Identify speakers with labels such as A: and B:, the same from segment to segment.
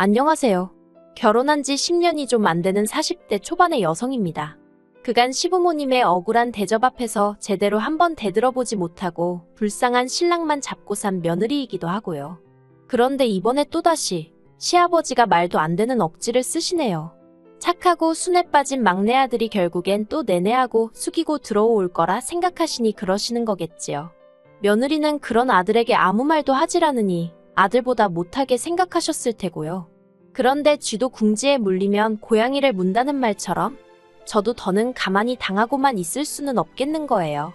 A: 안녕하세요. 결혼한 지 10년이 좀 안 되는 40대 초반의 여성입니다. 그간 시부모님의 억울한 대접 앞에서 제대로 한번 대들어보지 못하고 불쌍한 신랑만 잡고 산 며느리이기도 하고요. 그런데 이번에 또다시 시아버지가 말도 안 되는 억지를 쓰시네요. 착하고 순에 빠진 막내 아들이 결국엔 또 내내하고 숙이고 들어올 거라 생각하시니 그러시는 거겠지요. 며느리는 그런 아들에게 아무 말도 하질 않으니 아들보다 못하게 생각하셨을 테고요. 그런데 쥐도 궁지에 물리면 고양이를 문다는 말처럼 저도 더는 가만히 당하고만 있을 수는 없겠는 거예요.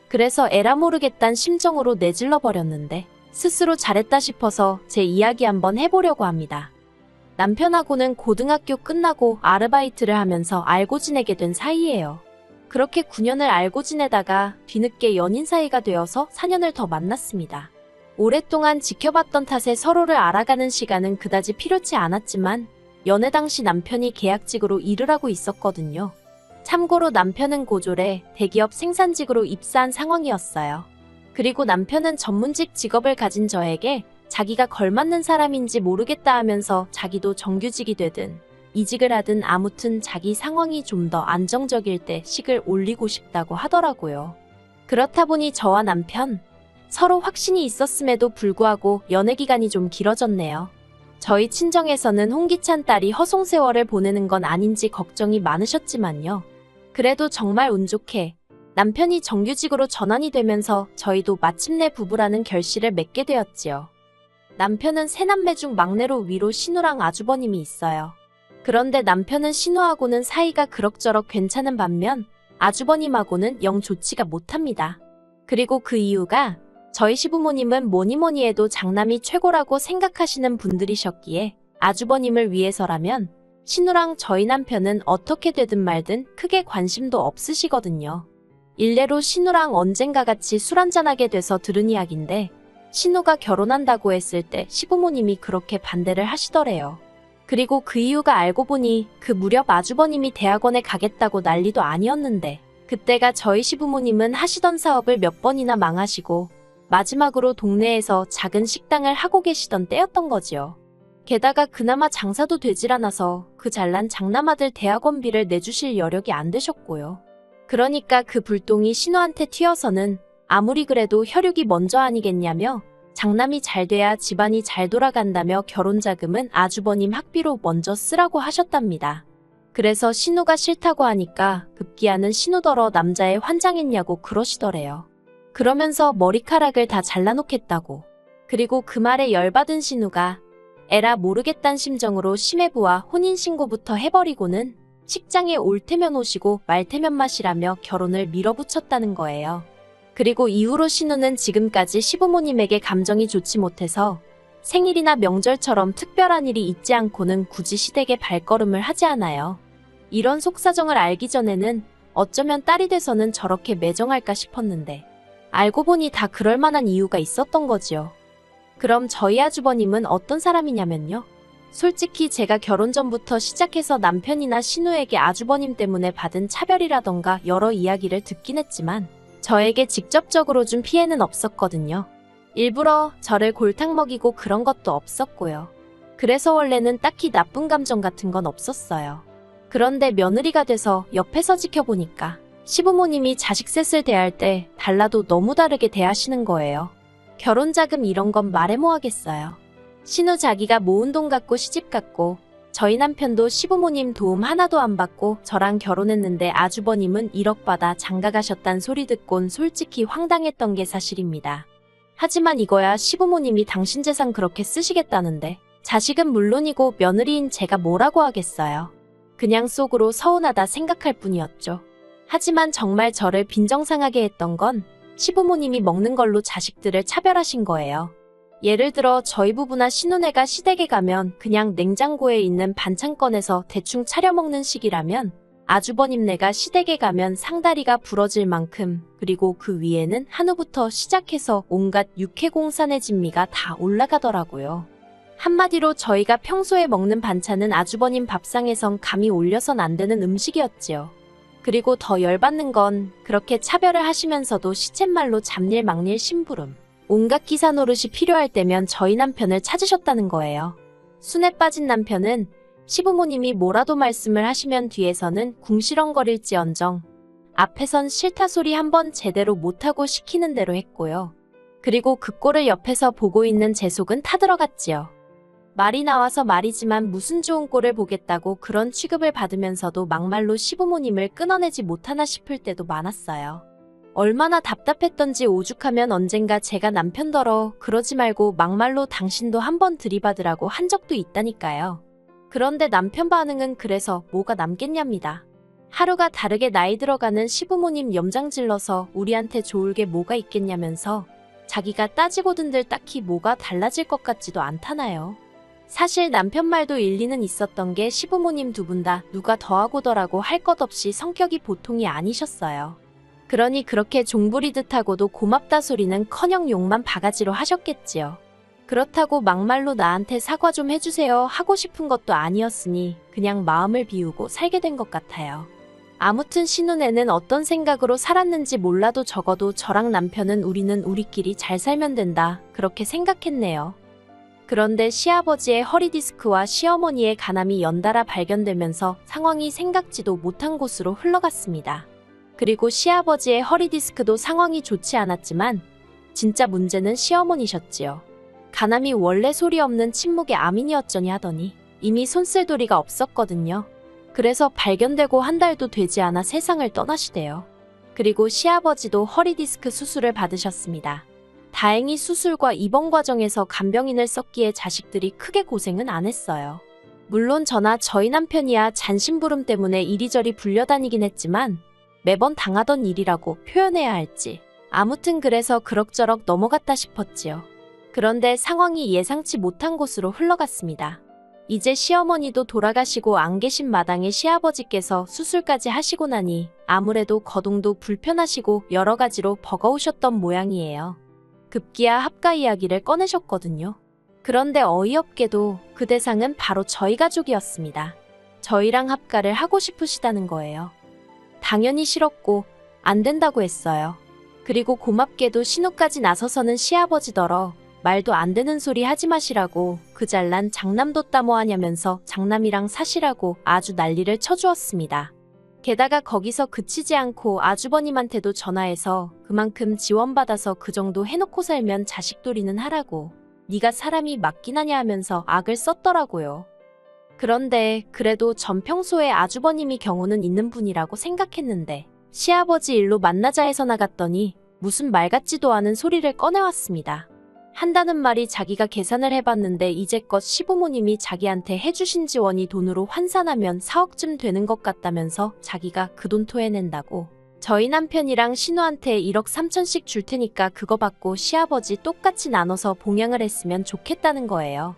A: 그래서 에라 모르겠단 심정으로 내질러 버렸는데 스스로 잘했다 싶어서 제 이야기 한번 해보려고 합니다. 남편하고는 고등학교 끝나고 아르바이트를 하면서 알고 지내게 된 사이예요. 그렇게 9년을 알고 지내다가 뒤늦게 연인 사이가 되어서 4년을 더 만났습니다. 오랫동안 지켜봤던 탓에 서로를 알아가는 시간은 그다지 필요치 않았지만 연애 당시 남편이 계약직으로 일을 하고 있었거든요. 참고로 남편은 고졸에 대기업 생산직으로 입사한 상황이었어요. 그리고 남편은 전문직 직업을 가진 저에게 자기가 걸맞는 사람인지 모르겠다 하면서 자기도 정규직이 되든 이직을 하든 아무튼 자기 상황이 좀 더 안정적일 때 식을 올리고 싶다고 하더라고요. 그렇다 보니 저와 남편 서로 확신이 있었음에도 불구하고 연애 기간이 좀 길어졌네요. 저희 친정에서는 홍기찬 딸이 허송세월을 보내는 건 아닌지 걱정이 많으셨지만요. 그래도 정말 운 좋게 남편이 정규직으로 전환이 되면서 저희도 마침내 부부라는 결실을 맺게 되었지요. 남편은 세 남매 중 막내로 위로 신우랑 아주버님이 있어요. 그런데 남편은 신우하고는 사이가 그럭저럭 괜찮은 반면 아주버님하고는 영 좋지가 못합니다. 그리고 그 이유가 저희 시부모님은 뭐니뭐니 해도 장남이 최고라고 생각하시는 분들이셨기에 아주버님을 위해서라면 신우랑 저희 남편은 어떻게 되든 말든 크게 관심도 없으시거든요. 일례로 신우랑 언젠가 같이 술 한잔하게 돼서 들은 이야기인데 신우가 결혼한다고 했을 때 시부모님이 그렇게 반대를 하시더래요. 그리고 그 이유가 알고 보니 그 무렵 아주버님이 대학원에 가겠다고 난리도 아니었는데 그때가 저희 시부모님은 하시던 사업을 몇 번이나 망하시고 마지막으로 동네에서 작은 식당을 하고 계시던 때였던 거지요. 게다가 그나마 장사도 되질 않아서 그 잘난 장남아들 대학원비를 내주실 여력이 안 되셨고요. 그러니까 그 불똥이 신우한테 튀어서는 아무리 그래도 혈육이 먼저 아니겠냐며 장남이 잘 돼야 집안이 잘 돌아간다며 결혼자금은 아주버님 학비로 먼저 쓰라고 하셨답니다. 그래서 신우가 싫다고 하니까 급기야는 신우더러 남자애 환장했냐고 그러시더래요. 그러면서 머리카락을 다 잘라놓겠다고. 그리고 그 말에 열받은 신우가 에라 모르겠단 심정으로 시매부와 혼인신고부터 해버리고는 식장에 올 테면 오시고 말 테면 마시라며 결혼을 밀어붙였다는 거예요. 그리고 이후로 신우는 지금까지 시부모님에게 감정이 좋지 못해서 생일이나 명절처럼 특별한 일이 있지 않고는 굳이 시댁에 발걸음을 하지 않아요. 이런 속사정을 알기 전에는 어쩌면 딸이 돼서는 저렇게 매정할까 싶었는데 알고 보니 다 그럴 만한 이유가 있었던 거지요. 그럼 저희 아주버님은 어떤 사람이냐면요. 솔직히 제가 결혼 전부터 시작해서 남편이나 신우에게 아주버님 때문에 받은 차별이라던가 여러 이야기를 듣긴 했지만 저에게 직접적으로 준 피해는 없었거든요. 일부러 저를 골탕 먹이고 그런 것도 없었고요. 그래서 원래는 딱히 나쁜 감정 같은 건 없었어요. 그런데 며느리가 돼서 옆에서 지켜보니까 시부모님이 자식 셋을 대할 때 달라도 너무 다르게 대하시는 거예요. 결혼자금 이런 건 말해 뭐 하겠어요. 신우 자기가 모은 돈 갖고 시집 갔고 저희 남편도 시부모님 도움 하나도 안 받고 저랑 결혼했는데 아주버님은 1억 받아 장가 가셨단 소리 듣곤 솔직히 황당했던 게 사실입니다. 하지만 이거야 시부모님이 당신 재산 그렇게 쓰시겠다는데 자식은 물론이고 며느리인 제가 뭐라고 하겠어요. 그냥 속으로 서운하다 생각할 뿐이었죠. 하지만 정말 저를 빈정상하게 했던 건 시부모님이 먹는 걸로 자식들을 차별하신 거예요. 예를 들어 저희 부부나 신혼애가 시댁에 가면 그냥 냉장고에 있는 반찬 꺼내서 대충 차려 먹는 식이라면 아주버님네가 시댁에 가면 상다리가 부러질 만큼 그리고 그 위에는 한우부터 시작해서 온갖 육해공산의 진미가 다 올라가더라고요. 한마디로 저희가 평소에 먹는 반찬은 아주버님 밥상에선 감히 올려선 안 되는 음식이었지요. 그리고 더 열받는 건 그렇게 차별을 하시면서도 시쳇말로 잡일 막일 심부름. 온갖 기사 노릇이 필요할 때면 저희 남편을 찾으셨다는 거예요. 순에 빠진 남편은 시부모님이 뭐라도 말씀을 하시면 뒤에서는 궁시렁거릴지언정 앞에선 싫다 소리 한번 제대로 못하고 시키는 대로 했고요. 그리고 그 꼴을 옆에서 보고 있는 제 속은 타들어갔지요. 말이 나와서 말이지만 무슨 좋은 꼴을 보겠다고 그런 취급을 받으면서도 막말로 시부모님을 끊어내지 못하나 싶을 때도 많았어요. 얼마나 답답했던지 오죽하면 언젠가 제가 남편더러 그러지 말고 막말로 당신도 한번 들이받으라고 한 적도 있다니까요. 그런데 남편 반응은 그래서 뭐가 남겠냐입니다. 하루가 다르게 나이 들어가는 시부모님 염장 질러서 우리한테 좋을 게 뭐가 있겠냐면서 자기가 따지고든들 딱히 뭐가 달라질 것 같지도 않다나요. 사실 남편 말도 일리는 있었던 게 시부모님 두 분 다 누가 더하고더라고 할 것 없이 성격이 보통이 아니셨어요. 그러니 그렇게 종부리듯 하고도 고맙다 소리는커녕 욕만 바가지로 하셨겠지요. 그렇다고 막말로 나한테 사과 좀 해주세요 하고 싶은 것도 아니었으니 그냥 마음을 비우고 살게 된 것 같아요. 아무튼 신혼에는 어떤 생각으로 살았는지 몰라도 적어도 저랑 남편은 우리는 우리끼리 잘 살면 된다 그렇게 생각했네요. 그런데 시아버지의 허리디스크와 시어머니의 간암이 연달아 발견되면서 상황이 생각지도 못한 곳으로 흘러갔습니다. 그리고 시아버지의 허리디스크도 상황이 좋지 않았지만 진짜 문제는 시어머니셨지요. 간암이 원래 소리 없는 침묵의 암이니 어쩌니 하더니 이미 손쓸 도리가 없었거든요. 그래서 발견되고 한 달도 되지 않아 세상을 떠나시대요. 그리고 시아버지도 허리디스크 수술을 받으셨습니다. 다행히 수술과 입원 과정에서 간병인을 썼기에 자식들이 크게 고생은 안 했어요. 물론 저나 저희 남편이야 잔심부름 때문에 이리저리 불려다니긴 했지만 매번 당하던 일이라고 표현해야 할지 아무튼 그래서 그럭저럭 넘어갔다 싶었지요. 그런데 상황이 예상치 못한 곳으로 흘러갔습니다. 이제 시어머니도 돌아가시고 안 계신 마당에 시아버지께서 수술까지 하시고 나니 아무래도 거동도 불편하시고 여러 가지로 버거우셨던 모양이에요. 급기야 합가 이야기를 꺼내셨거든요. 그런데 어이없게도 그 대상은 바로 저희 가족이었습니다. 저희랑 합가를 하고 싶으시다는 거예요. 당연히 싫었고 안 된다고 했어요. 그리고 고맙게도 신우까지 나서서는 시아버지더러 말도 안 되는 소리 하지 마시라고 그 잘난 장남도 따모하냐면서 장남이랑 사시라고 아주 난리를 쳐주었습니다. 게다가 거기서 그치지 않고 아주버님한테도 전화해서 그만큼 지원받아서 그 정도 해놓고 살면 자식돌이는 하라고 네가 사람이 맞긴 하냐 하면서 악을 썼더라고요. 그런데 그래도 전 평소에 아주버님이 경우는 있는 분이라고 생각했는데 시아버지 일로 만나자 해서 나갔더니 무슨 말 같지도 않은 소리를 꺼내왔습니다. 한다는 말이 자기가 계산을 해봤는데 이제껏 시부모님이 자기한테 해주신 지원이 돈으로 환산하면 4억쯤 되는 것 같다면서 자기가 그 돈 토해낸다고 저희 남편이랑 신우한테 1억 3천씩 줄 테니까 그거 받고 시아버지 똑같이 나눠서 봉양을 했으면 좋겠다는 거예요.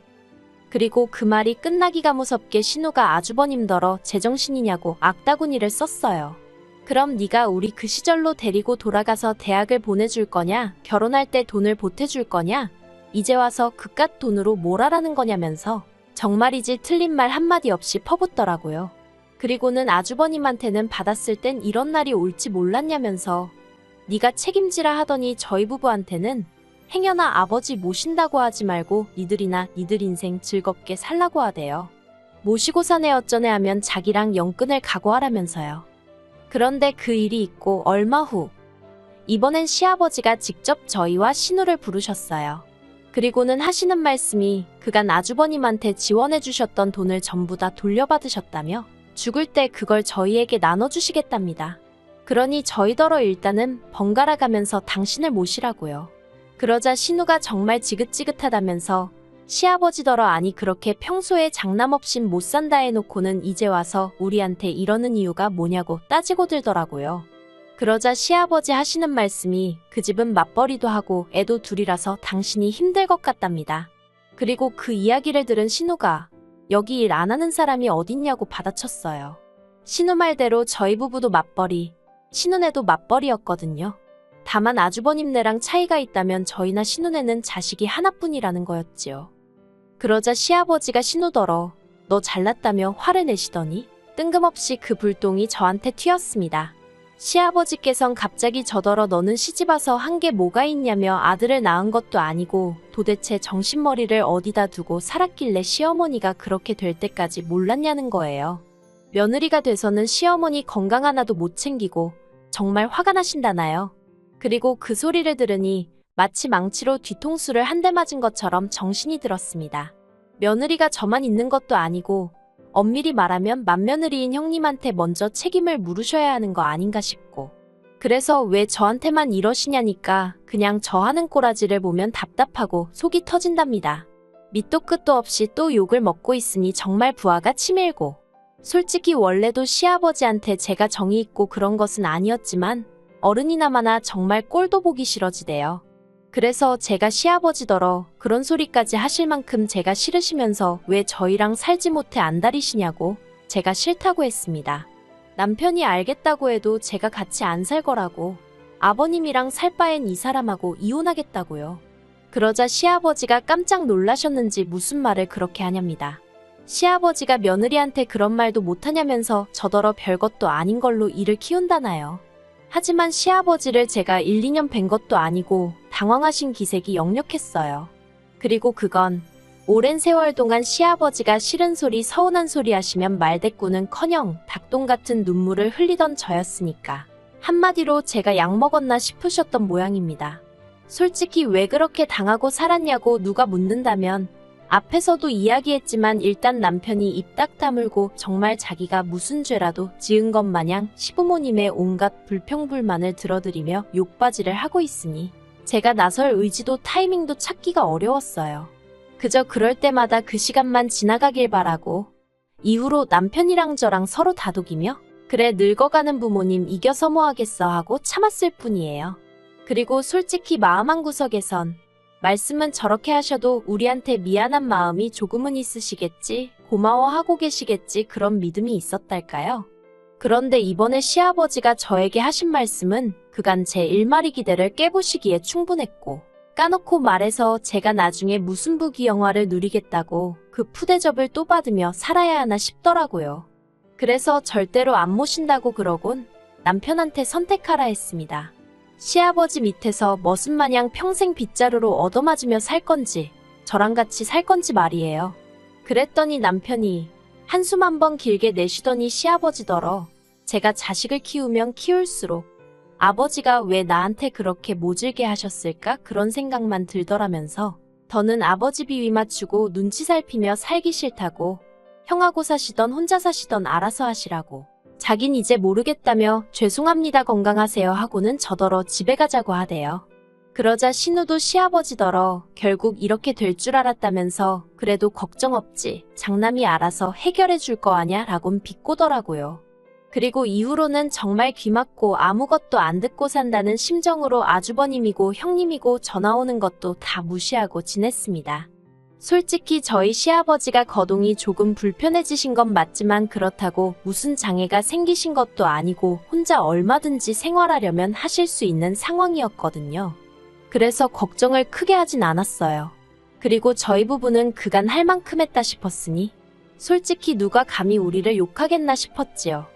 A: 그리고 그 말이 끝나기가 무섭게 신우가 아주버님더러 제정신이냐고 악다구니를 썼어요. 그럼 네가 우리 그 시절로 데리고 돌아가서 대학을 보내줄 거냐? 결혼할 때 돈을 보태줄 거냐? 이제 와서 그깟 돈으로 뭘 하라는 거냐면서 정말이지 틀린 말 한마디 없이 퍼붓더라고요. 그리고는 아주버님한테는 받았을 땐 이런 날이 올지 몰랐냐면서 네가 책임지라 하더니 저희 부부한테는 행여나 아버지 모신다고 하지 말고 니들이나 니들 인생 즐겁게 살라고 하대요. 모시고 사네 어쩌네 하면 자기랑 영끈을 각오하라면서요. 그런데 그 일이 있고 얼마 후 이번엔 시아버지가 직접 저희와 신우를 부르셨어요. 그리고는 하시는 말씀이 그간 아주버님한테 지원해 주셨던 돈을 전부 다 돌려받으셨다며 죽을 때 그걸 저희에게 나눠주시겠답니다. 그러니 저희더러 일단은 번갈아 가면서 당신을 모시라고요. 그러자 신우가 정말 지긋지긋하다면서 시아버지더러 아니 그렇게 평소에 장남 없인 못 산다 해놓고는 이제 와서 우리한테 이러는 이유가 뭐냐고 따지고 들더라고요. 그러자 시아버지 하시는 말씀이 그 집은 맞벌이도 하고 애도 둘이라서 당신이 힘들 것 같답니다. 그리고 그 이야기를 들은 신우가 여기 일 안 하는 사람이 어딨냐고 받아쳤어요. 신우 말대로 저희 부부도 맞벌이, 신우네도 맞벌이였거든요. 다만 아주버님네랑 차이가 있다면 저희나 신우네는 자식이 하나뿐이라는 거였지요. 그러자 시아버지가 신우더러 너 잘났다며 화를 내시더니 뜬금없이 그 불똥이 저한테 튀었습니다. 시아버지께선 갑자기 저더러 너는 시집와서 한 게 뭐가 있냐며 아들을 낳은 것도 아니고 도대체 정신머리를 어디다 두고 살았길래 시어머니가 그렇게 될 때까지 몰랐냐는 거예요. 며느리가 돼서는 시어머니 건강 하나도 못 챙기고 정말 화가 나신다나요. 그리고 그 소리를 들으니 마치 망치로 뒤통수를 한 대 맞은 것처럼 정신이 들었습니다. 며느리가 저만 있는 것도 아니고 엄밀히 말하면 맏며느리인 형님한테 먼저 책임을 물으셔야 하는 거 아닌가 싶고, 그래서 왜 저한테만 이러시냐니까 그냥 저 하는 꼬라지를 보면 답답하고 속이 터진답니다. 밑도 끝도 없이 또 욕을 먹고 있으니 정말 부하가 치밀고, 솔직히 원래도 시아버지한테 제가 정이 있고 그런 것은 아니었지만 어른이나마나 정말 꼴도 보기 싫어지대요. 그래서 제가 시아버지더러 그런 소리까지 하실 만큼 제가 싫으시면서 왜 저희랑 살지 못해 안달이시냐고 제가 싫다고 했습니다. 남편이 알겠다고 해도 제가 같이 안 살 거라고, 아버님이랑 살 바엔 이 사람하고 이혼하겠다고요. 그러자 시아버지가 깜짝 놀라셨는지 무슨 말을 그렇게 하냐입니다. 시아버지가 며느리한테 그런 말도 못하냐면서 저더러 별것도 아닌 걸로 일을 키운다나요. 하지만 시아버지를 제가 1, 2년 뵌 것도 아니고 당황하신 기색이 역력했어요. 그리고 그건 오랜 세월 동안 시아버지가 싫은 소리 서운한 소리 하시면 말대꾸는커녕 닭똥 같은 눈물을 흘리던 저였으니까 한마디로 제가 약 먹었나 싶으셨던 모양입니다. 솔직히 왜 그렇게 당하고 살았냐고 누가 묻는다면 앞에서도 이야기했지만 일단 남편이 입 딱 다물고 정말 자기가 무슨 죄라도 지은 것 마냥 시부모님의 온갖 불평불만을 들어드리며 욕바지를 하고 있으니 제가 나설 의지도 타이밍도 찾기가 어려웠어요. 그저 그럴 때마다 그 시간만 지나가길 바라고 이후로 남편이랑 저랑 서로 다독이며 그래 늙어가는 부모님 이겨서 뭐 하겠어 하고 참았을 뿐이에요. 그리고 솔직히 마음 한구석에선 말씀은 저렇게 하셔도 우리한테 미안한 마음이 조금은 있으시겠지, 고마워하고 계시겠지 그런 믿음이 있었달까요? 그런데 이번에 시아버지가 저에게 하신 말씀은 그간 제 일마리 기대를 깨부시기에 충분했고, 까놓고 말해서 제가 나중에 무슨 부귀영화를 누리겠다고 그 푸대접을 또 받으며 살아야 하나 싶더라고요. 그래서 절대로 안 모신다고 그러곤 남편한테 선택하라 했습니다. 시아버지 밑에서 머슴마냥 평생 빗자루로 얻어맞으며 살 건지 저랑 같이 살 건지 말이에요. 그랬더니 남편이 한숨 한번 길게 내쉬더니 시아버지더러 제가 자식을 키우면 키울수록 아버지가 왜 나한테 그렇게 모질게 하셨을까 그런 생각만 들더라면서 더는 아버지 비위 맞추고 눈치 살피며 살기 싫다고, 형하고 사시던 혼자 사시던 알아서 하시라고, 자긴 이제 모르겠다며 죄송합니다 건강하세요 하고는 저더러 집에 가자고 하대요. 그러자 신우도 시아버지더러 결국 이렇게 될 줄 알았다면서 그래도 걱정 없지 장남이 알아서 해결해 줄 거 아냐 라곤 비꼬더라고요. 그리고 이후로는 정말 귀 막고 아무것도 안 듣고 산다는 심정으로 아주버님이고 형님이고 전화 오는 것도 다 무시하고 지냈습니다. 솔직히 저희 시아버지가 거동이 조금 불편해지신 건 맞지만 그렇다고 무슨 장애가 생기신 것도 아니고 혼자 얼마든지 생활하려면 하실 수 있는 상황이었거든요. 그래서 걱정을 크게 하진 않았어요. 그리고 저희 부부는 그간 할 만큼 했다 싶었으니 솔직히 누가 감히 우리를 욕하겠나 싶었지요.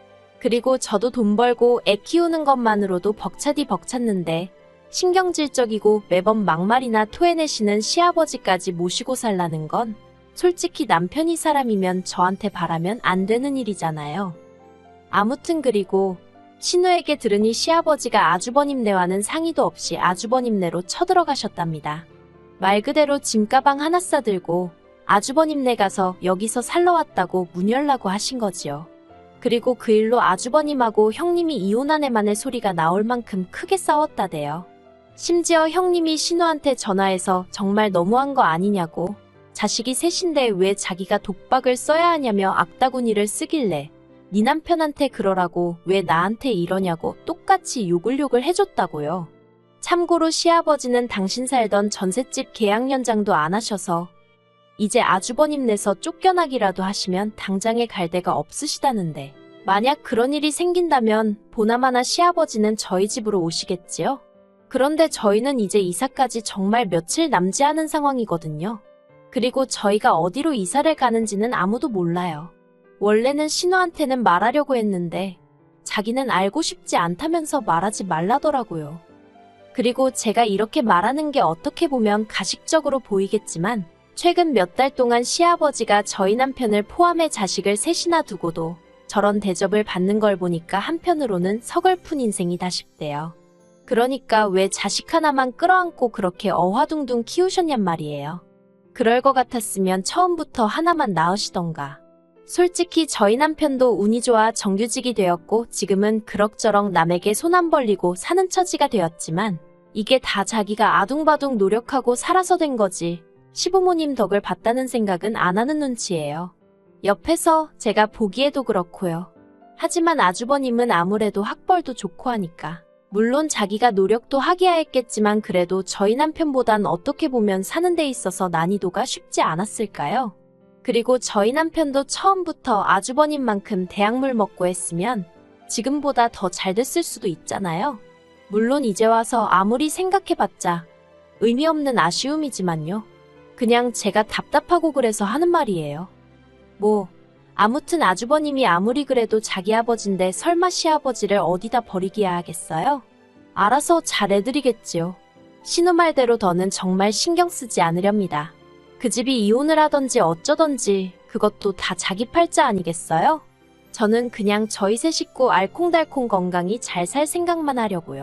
A: 그리고 저도 돈 벌고 애 키우는 것만으로도 벅차디 벅찼는데 신경질적이고 매번 막말이나 토해내시는 시아버지까지 모시고 살라는 건 솔직히 남편이 사람이면 저한테 바라면 안 되는 일이잖아요. 아무튼 그리고 신우에게 들으니 시아버지가 아주버님네와는 상의도 없이 아주버님네로 쳐들어가셨답니다. 말 그대로 짐가방 하나 싸들고 아주버님네 가서 여기서 살러 왔다고 문 열라고 하신 거지요. 그리고 그 일로 아주버님하고 형님이 이혼한 애만의 소리가 나올 만큼 크게 싸웠다대요. 심지어 형님이 신우한테 전화해서 정말 너무한 거 아니냐고, 자식이 셋인데 왜 자기가 독박을 써야 하냐며 악다구니를 쓰길래 네 남편한테 그러라고 왜 나한테 이러냐고 똑같이 욕을 해줬다고요. 참고로 시아버지는 당신 살던 전셋집 계약 연장도 안 하셔서 이제 아주버님네서 쫓겨나기라도 하시면 당장에 갈 데가 없으시다는데, 만약 그런 일이 생긴다면 보나마나 시아버지는 저희 집으로 오시겠지요? 그런데 저희는 이제 이사까지 정말 며칠 남지 않은 상황이거든요. 그리고 저희가 어디로 이사를 가는지는 아무도 몰라요. 원래는 신우한테는 말하려고 했는데 자기는 알고 싶지 않다면서 말하지 말라더라고요. 그리고 제가 이렇게 말하는 게 어떻게 보면 가식적으로 보이겠지만 최근 몇 달 동안 시아버지가 저희 남편을 포함해 자식을 셋이나 두고도 저런 대접을 받는 걸 보니까 한편으로는 서글픈 인생이다 싶대요. 그러니까 왜 자식 하나만 끌어안고 그렇게 어화둥둥 키우셨냔 말이에요. 그럴 것 같았으면 처음부터 하나만 낳으시던가. 솔직히 저희 남편도 운이 좋아 정규직이 되었고 지금은 그럭저럭 남에게 손 안 벌리고 사는 처지가 되었지만 이게 다 자기가 아둥바둥 노력하고 살아서 된 거지. 시부모님 덕을 봤다는 생각은 안 하는 눈치예요. 옆에서 제가 보기에도 그렇고요. 하지만 아주버님은 아무래도 학벌도 좋고 하니까. 물론 자기가 노력도 하기야 했겠지만 그래도 저희 남편보단 어떻게 보면 사는 데 있어서 난이도가 쉽지 않았을까요? 그리고 저희 남편도 처음부터 아주버님만큼 대학물 먹고 했으면 지금보다 더 잘 됐을 수도 있잖아요. 물론 이제 와서 아무리 생각해봤자 의미 없는 아쉬움이지만요. 그냥 제가 답답하고 그래서 하는 말이에요. 아무튼 아주버님이 아무리 그래도 자기 아버지인데 설마 시아버지를 어디다 버리기야 하겠어요? 알아서 잘해드리겠지요. 신우 말대로 더는 정말 신경 쓰지 않으렵니다. 그 집이 이혼을 하던지 어쩌던지 그것도 다 자기 팔자 아니겠어요? 저는 그냥 저희 세 식구 알콩달콩 건강히 잘 살 생각만 하려고요.